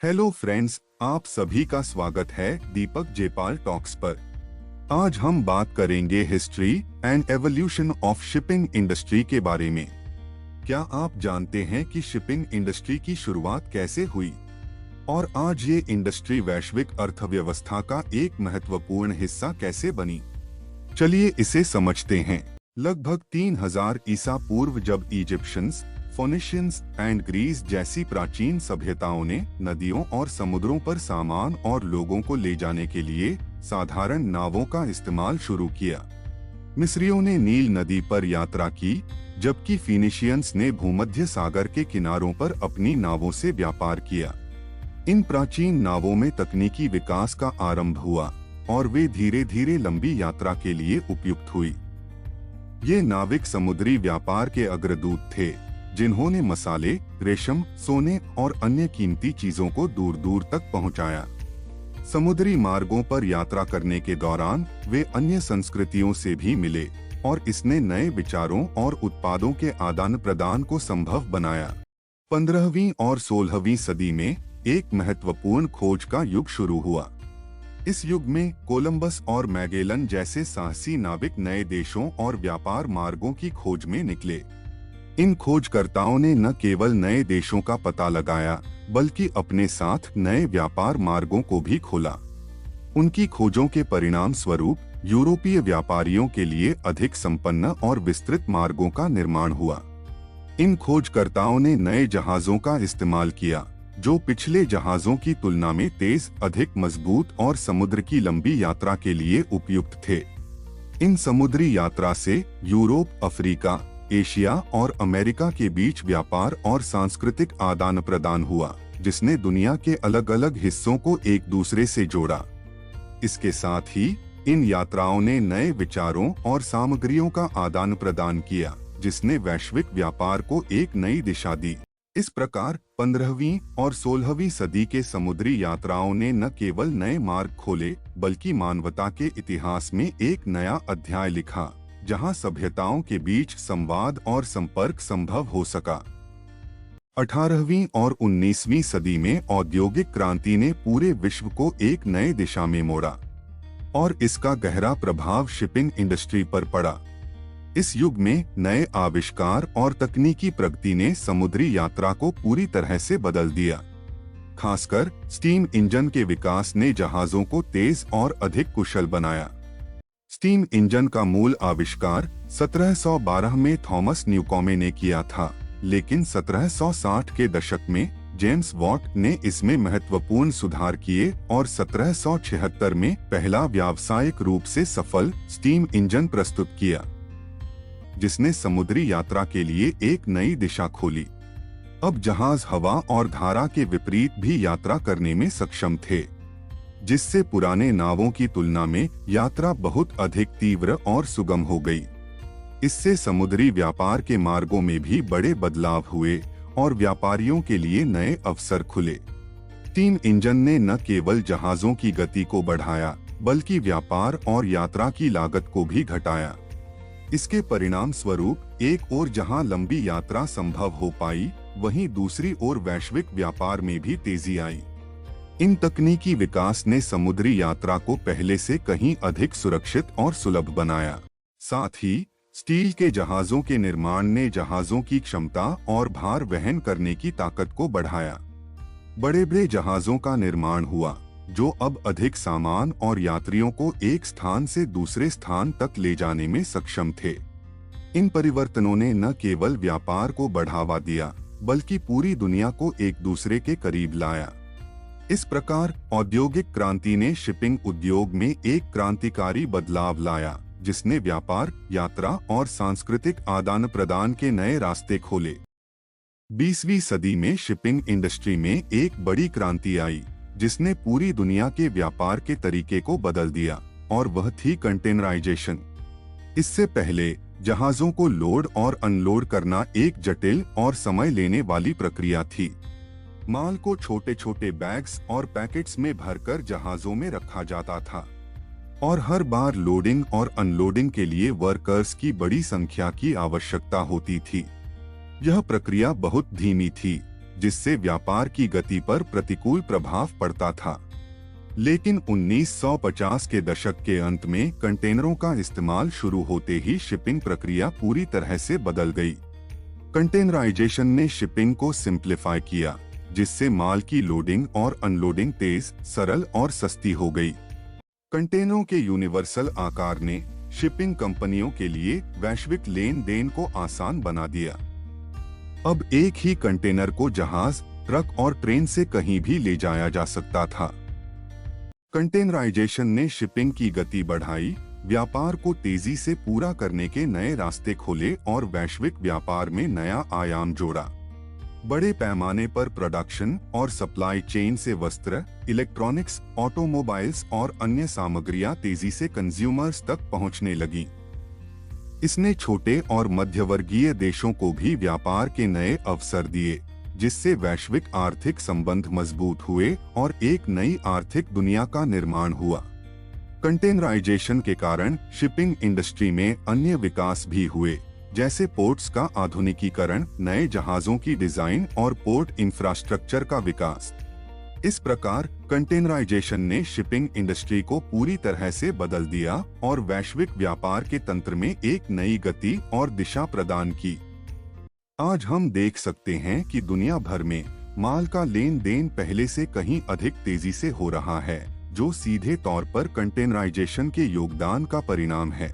Hello friends, आप सभी का स्वागत है दीपक जेपाल टॉक्स पर। आज हम बात करेंगे history and evolution of shipping industry के बारे में। क्या आप जानते हैं कि शिपिंग इंडस्ट्री की शुरुआत कैसे हुई और आज ये इंडस्ट्री वैश्विक अर्थव्यवस्था का एक महत्वपूर्ण हिस्सा कैसे बनी? चलिए इसे समझते हैं। लगभग 3000 ईसा पूर्व जब इजिप्शियंस, फोनिशियंस एंड ग्रीस जैसी प्राचीन सभ्यताओं ने नदियों और समुद्रों पर सामान और लोगों को ले जाने के लिए साधारण नावों का इस्तेमाल शुरू किया। मिस्रियों ने नील नदी पर यात्रा की, जबकि फिनिशियंस ने भूमध्य सागर के किनारों पर अपनी नावों से व्यापार किया। इन प्राचीन नावों में तकनीकी विकास का आरंभ हुआ और वे धीरे धीरे लंबी यात्रा के लिए उपयुक्त हुई। ये नाविक समुद्री व्यापार के अग्रदूत थे, जिन्होंने मसाले, रेशम, सोने और अन्य कीमती चीजों को दूर दूर तक पहुंचाया। समुद्री मार्गों पर यात्रा करने के दौरान वे अन्य संस्कृतियों से भी मिले और इसने नए विचारों और उत्पादों के आदान प्रदान को संभव बनाया। 15वीं और 16वीं सदी में एक महत्वपूर्ण खोज का युग शुरू हुआ। इस युग में कोलंबस और मैगेलन जैसे साहसी नाविक नए देशों और व्यापार मार्गों की खोज में निकले। इन खोजकर्ताओं ने न केवल नए देशों का पता लगाया, बल्कि अपने साथ नए व्यापार मार्गों को भी खोला। उनकी खोजों के परिणाम स्वरूप यूरोपीय व्यापारियों के लिए अधिक संपन्न और विस्तृत मार्गों का निर्माण हुआ। इन खोजकर्ताओं ने नए जहाजों का इस्तेमाल किया, जो पिछले जहाजों की तुलना में तेज, अधिक मजबूत और समुद्र की लंबी यात्रा के लिए उपयुक्त थे। इन समुद्री यात्रा से यूरोप, अफ्रीका, एशिया और अमेरिका के बीच व्यापार और सांस्कृतिक आदान प्रदान हुआ, जिसने दुनिया के अलग अलग हिस्सों को एक दूसरे से जोड़ा। इसके साथ ही इन यात्राओं ने नए विचारों और सामग्रियों का आदान प्रदान किया, जिसने वैश्विक व्यापार को एक नई दिशा दी। इस प्रकार 15वीं और 16वीं सदी के समुद्री यात्राओं ने न केवल नए मार्ग खोले, बल्कि मानवता के इतिहास में एक नया अध्याय लिखा, जहां सभ्यताओं के बीच संवाद और संपर्क संभव हो सका। 18वीं और 19वीं सदी में औद्योगिक क्रांति ने पूरे विश्व को एक नए दिशा में मोड़ा और इसका गहरा प्रभाव शिपिंग इंडस्ट्री पर पड़ा। इस युग में नए आविष्कार और तकनीकी प्रगति ने समुद्री यात्रा को पूरी तरह से बदल दिया। खासकर स्टीम इंजन के विकास ने जहाजों को तेज और अधिक कुशल बनाया। स्टीम इंजन का मूल आविष्कार 1712 में थॉमस न्यूकॉमे ने किया था, लेकिन 1760 के दशक में जेम्स वॉट ने इसमें महत्वपूर्ण सुधार किए और 1776 में पहला व्यावसायिक रूप से सफल स्टीम इंजन प्रस्तुत किया, जिसने समुद्री यात्रा के लिए एक नई दिशा खोली। अब जहाज हवा और धारा के विपरीत भी यात्रा करने में सक्षम थे, जिससे पुराने नावों की तुलना में यात्रा बहुत अधिक तीव्र और सुगम हो गई। इससे समुद्री व्यापार के मार्गों में भी बड़े बदलाव हुए और व्यापारियों के लिए नए अवसर खुले। स्टीम इंजन ने न केवल जहाजों की गति को बढ़ाया, बल्कि व्यापार और यात्रा की लागत को भी घटाया। इसके परिणाम स्वरूप एक ओर जहां लंबी यात्रा संभव हो पाई, वहीं दूसरी ओर वैश्विक व्यापार में भी तेजी आई। इन तकनीकी विकास ने समुद्री यात्रा को पहले से कहीं अधिक सुरक्षित और सुलभ बनाया। साथ ही स्टील के जहाजों के निर्माण ने जहाजों की क्षमता और भार वहन करने की ताकत को बढ़ाया। बड़े बड़े जहाजों का निर्माण हुआ, जो अब अधिक सामान और यात्रियों को एक स्थान से दूसरे स्थान तक ले जाने में सक्षम थे। इन परिवर्तनों ने न केवल व्यापार को बढ़ावा दिया, बल्कि पूरी दुनिया को एक दूसरे के करीब लाया। इस प्रकार औद्योगिक क्रांति ने शिपिंग उद्योग में एक क्रांतिकारी बदलाव लाया, जिसने व्यापार, यात्रा और सांस्कृतिक आदान प्रदान के नए रास्ते खोले। 20वीं सदी में शिपिंग इंडस्ट्री में एक बड़ी क्रांति आई, जिसने पूरी दुनिया के व्यापार के तरीके को बदल दिया, और वह थी कंटेनराइजेशन। इससे पहले जहाजों को लोड और अनलोड करना एक जटिल और समय लेने वाली प्रक्रिया थी। माल को छोटे छोटे बैग्स और पैकेट्स में भरकर जहाजों में रखा जाता था और हर बार लोडिंग और अनलोडिंग के लिए वर्कर्स की बड़ी संख्या की आवश्यकता होती थी। यह प्रक्रिया बहुत धीमी थी जिससे व्यापार की गति पर प्रतिकूल प्रभाव पड़ता था। लेकिन 1950 के दशक के अंत में कंटेनरों का इस्तेमाल शुरू होते ही शिपिंग प्रक्रिया पूरी तरह से बदल गई। कंटेनराइजेशन ने शिपिंग को सिंप्लीफाई किया, जिससे माल की लोडिंग और अनलोडिंग तेज, सरल और सस्ती हो गई। कंटेनरों के यूनिवर्सल आकार ने शिपिंग कंपनियों के लिए वैश्विक लेन देन को आसान बना दिया। अब एक ही कंटेनर को जहाज, ट्रक और ट्रेन से कहीं भी ले जाया जा सकता था। कंटेनराइजेशन ने शिपिंग की गति बढ़ाई, व्यापार को तेजी से पूरा करने के नए रास्ते खोले और वैश्विक व्यापार में नया आयाम जोड़ा। बड़े पैमाने पर प्रोडक्शन और सप्लाई चेन से वस्त्र, इलेक्ट्रॉनिक्स, ऑटोमोबाइल्स और अन्य सामग्रियां तेजी से कंज्यूमर्स तक पहुंचने लगीं। इसने छोटे और मध्यवर्गीय देशों को भी व्यापार के नए अवसर दिए, जिससे वैश्विक आर्थिक संबंध मजबूत हुए और एक नई आर्थिक दुनिया का निर्माण हुआ। कंटेनराइजेशन के कारण शिपिंग इंडस्ट्री में अन्य विकास भी हुए, जैसे पोर्ट्स का आधुनिकीकरण, नए जहाजों की डिजाइन और पोर्ट इंफ्रास्ट्रक्चर का विकास। इस प्रकार कंटेनराइजेशन ने शिपिंग इंडस्ट्री को पूरी तरह से बदल दिया और वैश्विक व्यापार के तंत्र में एक नई गति और दिशा प्रदान की। आज हम देख सकते हैं कि दुनिया भर में माल का लेन देन पहले से कहीं अधिक तेजी से हो रहा है, जो सीधे तौर पर कंटेनराइजेशन के योगदान का परिणाम है।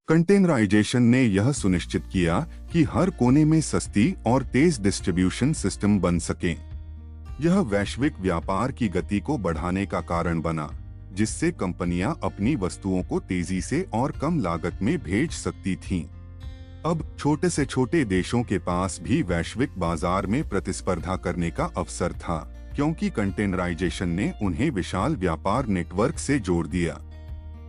कंटेनराइजेशन ने यह सुनिश्चित किया कि हर कोने में सस्ती और तेज डिस्ट्रीब्यूशन सिस्टम बन सके। यह वैश्विक व्यापार की गति को बढ़ाने का कारण बना, जिससे कंपनियां अपनी वस्तुओं को तेजी से और कम लागत में भेज सकती थीं। अब छोटे से छोटे देशों के पास भी वैश्विक बाजार में प्रतिस्पर्धा करने का अवसर था, क्योंकि कंटेनराइजेशन ने उन्हें विशाल व्यापार नेटवर्क से जोड़ दिया।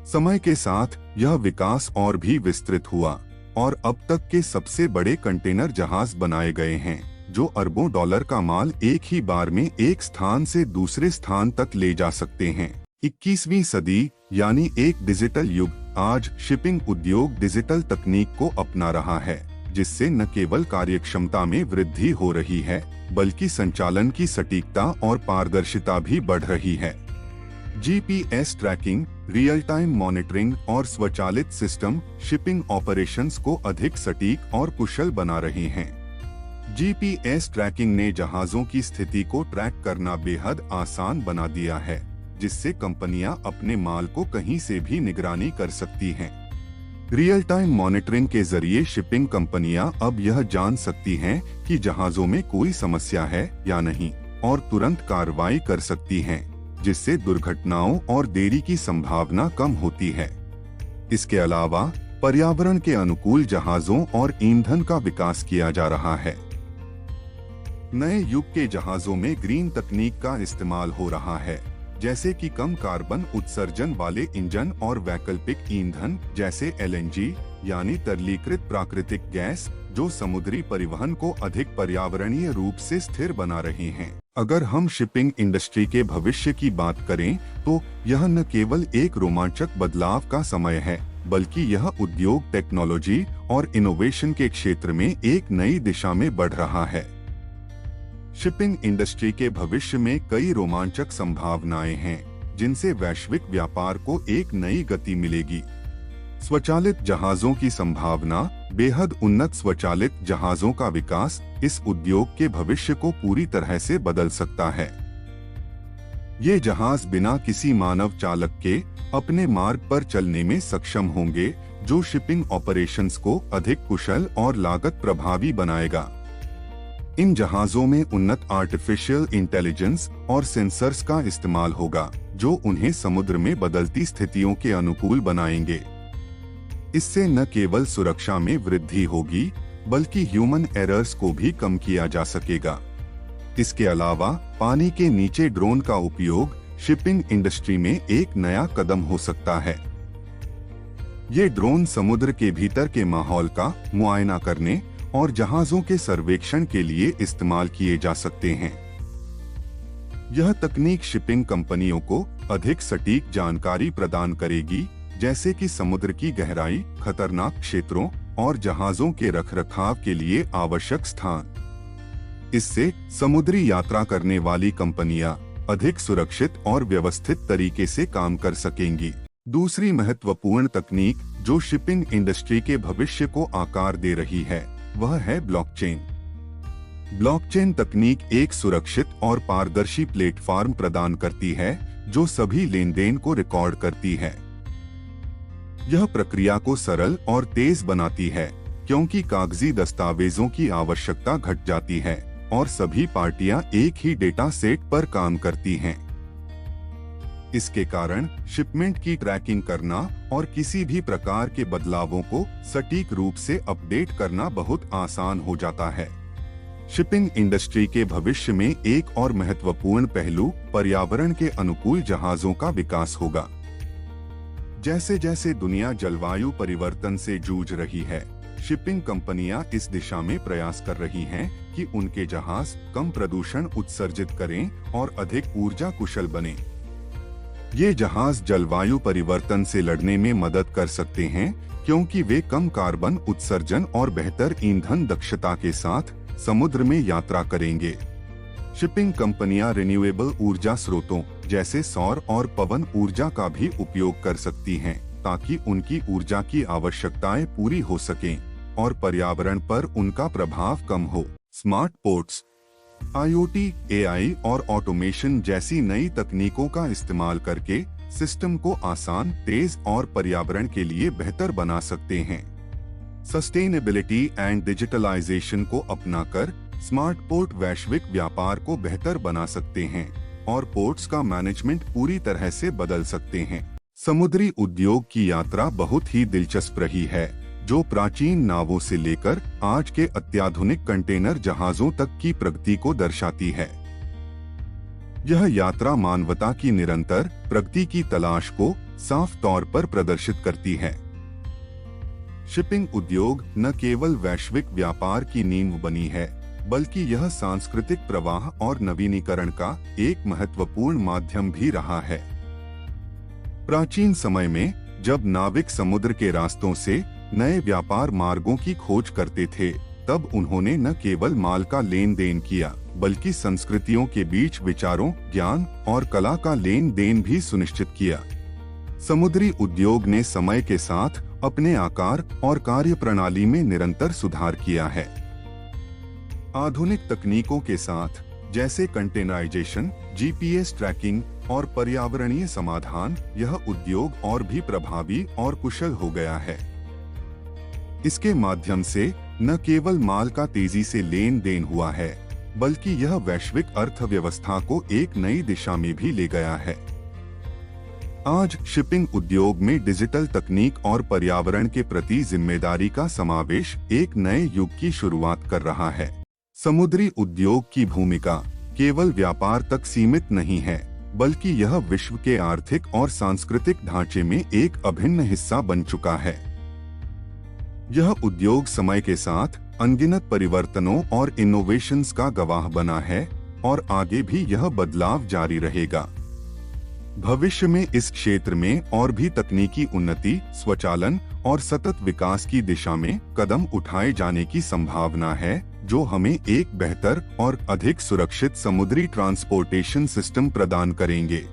समय के साथ यह विकास और भी विस्तृत हुआ और अब तक के सबसे बड़े कंटेनर जहाज बनाए गए हैं, जो अरबों डॉलर का माल एक ही बार में एक स्थान से दूसरे स्थान तक ले जा सकते हैं। 21वीं सदी यानी एक डिजिटल युग, आज शिपिंग उद्योग डिजिटल तकनीक को अपना रहा है, जिससे न केवल कार्यक्षमता में वृद्धि हो रही है, बल्कि संचालन की सटीकता और पारदर्शिता भी बढ़ रही है। GPS tracking, real time monitoring और स्वचालित सिस्टम शिपिंग ऑपरेशंस को अधिक सटीक और कुशल बना रहे हैं। जीपीएस ट्रैकिंग ने जहाजों की स्थिति को ट्रैक करना बेहद आसान बना दिया है, जिससे कंपनियां अपने माल को कहीं से भी निगरानी कर सकती हैं। रियल टाइम मॉनिटरिंग के जरिए शिपिंग कंपनियां अब यह जान सकती हैं कि जहाजों में कोई समस्या है या नहीं और तुरंत कार्रवाई कर सकती हैं, जिससे दुर्घटनाओं और देरी की संभावना कम होती है। इसके अलावा पर्यावरण के अनुकूल जहाजों और ईंधन का विकास किया जा रहा है। नए युग के जहाजों में ग्रीन तकनीक का इस्तेमाल हो रहा है, जैसे कि कम कार्बन उत्सर्जन वाले इंजन और वैकल्पिक ईंधन जैसे एलएनजी यानी तरलीकृत प्राकृतिक गैस, जो समुद्री परिवहन को अधिक पर्यावरणीय रूप से स्थिर बना रहे हैं। अगर हम शिपिंग इंडस्ट्री के भविष्य की बात करें, तो यह न केवल एक रोमांचक बदलाव का समय है, बल्कि यह उद्योग, टेक्नोलॉजी और इनोवेशन के क्षेत्र में एक नई दिशा में बढ़ रहा है। शिपिंग इंडस्ट्री के भविष्य में कई रोमांचक संभावनाएं हैं, जिनसे वैश्विक व्यापार को एक नई गति मिलेगी। स्वचालित जहाजों की संभावना, बेहद उन्नत स्वचालित जहाजों का विकास इस उद्योग के भविष्य को पूरी तरह से बदल सकता है। ये जहाज बिना किसी मानव चालक के अपने मार्ग पर चलने में सक्षम होंगे, जो शिपिंग ऑपरेशंस को अधिक कुशल और लागत प्रभावी बनाएगा। इन जहाजों में उन्नत आर्टिफिशियल इंटेलिजेंस और सेंसर्स का इस्तेमाल होगा, जो उन्हें समुद्र में बदलती स्थितियों के अनुकूल बनाएंगे। इससे न केवल सुरक्षा में वृद्धि होगी, बल्कि ह्यूमन एरर्स को भी कम किया जा सकेगा। इसके अलावा पानी के नीचे ड्रोन का उपयोग शिपिंग इंडस्ट्री में एक नया कदम हो सकता है। ये ड्रोन समुद्र के भीतर के माहौल का मुआयना करने और जहाजों के सर्वेक्षण के लिए इस्तेमाल किए जा सकते हैं। यह तकनीक शिपिंग कंपनियों को अधिक सटीक जानकारी प्रदान करेगी, जैसे कि समुद्र की गहराई, खतरनाक क्षेत्रों और जहाजों के रखरखाव के लिए आवश्यक स्थान। इससे समुद्री यात्रा करने वाली कंपनियां अधिक सुरक्षित और व्यवस्थित तरीके से काम कर सकेंगी। दूसरी महत्वपूर्ण तकनीक जो शिपिंग इंडस्ट्री के भविष्य को आकार दे रही है वह है ब्लॉकचेन। ब्लॉकचेन तकनीक एक सुरक्षित और पारदर्शी प्लेटफॉर्म प्रदान करती है जो सभी लेन देन को रिकॉर्ड करती है। यह प्रक्रिया को सरल और तेज बनाती है क्योंकि कागजी दस्तावेजों की आवश्यकता घट जाती है और सभी पार्टियां एक ही डेटा सेट पर काम करती हैं। इसके कारण शिपमेंट की ट्रैकिंग करना और किसी भी प्रकार के बदलावों को सटीक रूप से अपडेट करना बहुत आसान हो जाता है। शिपिंग इंडस्ट्री के भविष्य में एक और महत्वपूर्ण पहलू पर्यावरण के अनुकूल जहाजों का विकास होगा। जैसे जैसे दुनिया जलवायु परिवर्तन से जूझ रही है, शिपिंग कंपनियां इस दिशा में प्रयास कर रही हैं कि उनके जहाज कम प्रदूषण उत्सर्जित करें और अधिक ऊर्जा कुशल बने। ये जहाज जलवायु परिवर्तन से लड़ने में मदद कर सकते हैं क्योंकि वे कम कार्बन उत्सर्जन और बेहतर ईंधन दक्षता के साथ समुद्र में यात्रा करेंगे। शिपिंग कंपनियां रिन्यूएबल ऊर्जा स्रोतों जैसे सौर और पवन ऊर्जा का भी उपयोग कर सकती हैं ताकि उनकी ऊर्जा की आवश्यकताएं पूरी हो सकें और पर्यावरण पर उनका प्रभाव कम हो। स्मार्ट पोर्ट्स, IoT, AI और ऑटोमेशन जैसी नई तकनीकों का इस्तेमाल करके सिस्टम को आसान, तेज और पर्यावरण के लिए बेहतर बना सकते हैं। सस्टेनेबिलिटी एंड डिजिटलाइजेशन को अपनाकर स्मार्ट पोर्ट वैश्विक व्यापार को बेहतर बना सकते हैं और पोर्ट्स का मैनेजमेंट पूरी तरह से बदल सकते हैं। समुद्री उद्योग की यात्रा बहुत ही दिलचस्प रही है, जो प्राचीन नावों से लेकर आज के अत्याधुनिक कंटेनर जहाजों तक की प्रगति को दर्शाती है। यह यात्रा मानवता की निरंतर प्रगति की तलाश को साफ तौर पर प्रदर्शित करती है। शिपिंग उद्योग न केवल वैश्विक व्यापार की नींव बनी है, बल्कि यह सांस्कृतिक प्रवाह और नवीनीकरण का एक महत्वपूर्ण माध्यम भी रहा है। प्राचीन समय में जब नाविक समुद्र के रास्तों से नए व्यापार मार्गों की खोज करते थे, तब उन्होंने न केवल माल का लेन देन किया, बल्कि संस्कृतियों के बीच विचारों, ज्ञान और कला का लेन देन भी सुनिश्चित किया। समुद्री उद्योग ने समय के साथ अपने आकार और कार्यप्रणाली में निरंतर सुधार किया है। आधुनिक तकनीकों के साथ जैसे कंटेनराइजेशन, GPS ट्रैकिंग और पर्यावरणीय समाधान, यह उद्योग और भी प्रभावी और कुशल हो गया है। इसके माध्यम से न केवल माल का तेजी से लेन देन हुआ है, बल्कि यह वैश्विक अर्थव्यवस्था को एक नई दिशा में भी ले गया है। आज शिपिंग उद्योग में डिजिटल तकनीक और पर्यावरण के प्रति जिम्मेदारी का समावेश एक नए युग की शुरुआत कर रहा है। समुद्री उद्योग की भूमिका केवल व्यापार तक सीमित नहीं है, बल्कि यह विश्व के आर्थिक और सांस्कृतिक ढांचे में एक अभिन्न हिस्सा बन चुका है। यह उद्योग समय के साथ अनगिनत परिवर्तनों और इनोवेशंस का गवाह बना है और आगे भी यह बदलाव जारी रहेगा। भविष्य में इस क्षेत्र में और भी तकनीकी उन्नति, स्वचालन और सतत विकास की दिशा में कदम उठाए जाने की संभावना है, जो हमें एक बेहतर और अधिक सुरक्षित समुद्री ट्रांसपोर्टेशन सिस्टम प्रदान करेंगे।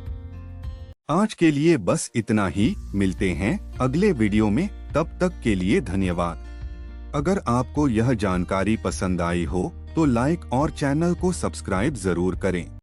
आज के लिए बस इतना ही। मिलते हैं अगले वीडियो में, तब तक के लिए धन्यवाद। अगर आपको यह जानकारी पसंद आई हो तो लाइक और चैनल को सब्सक्राइब जरूर करें।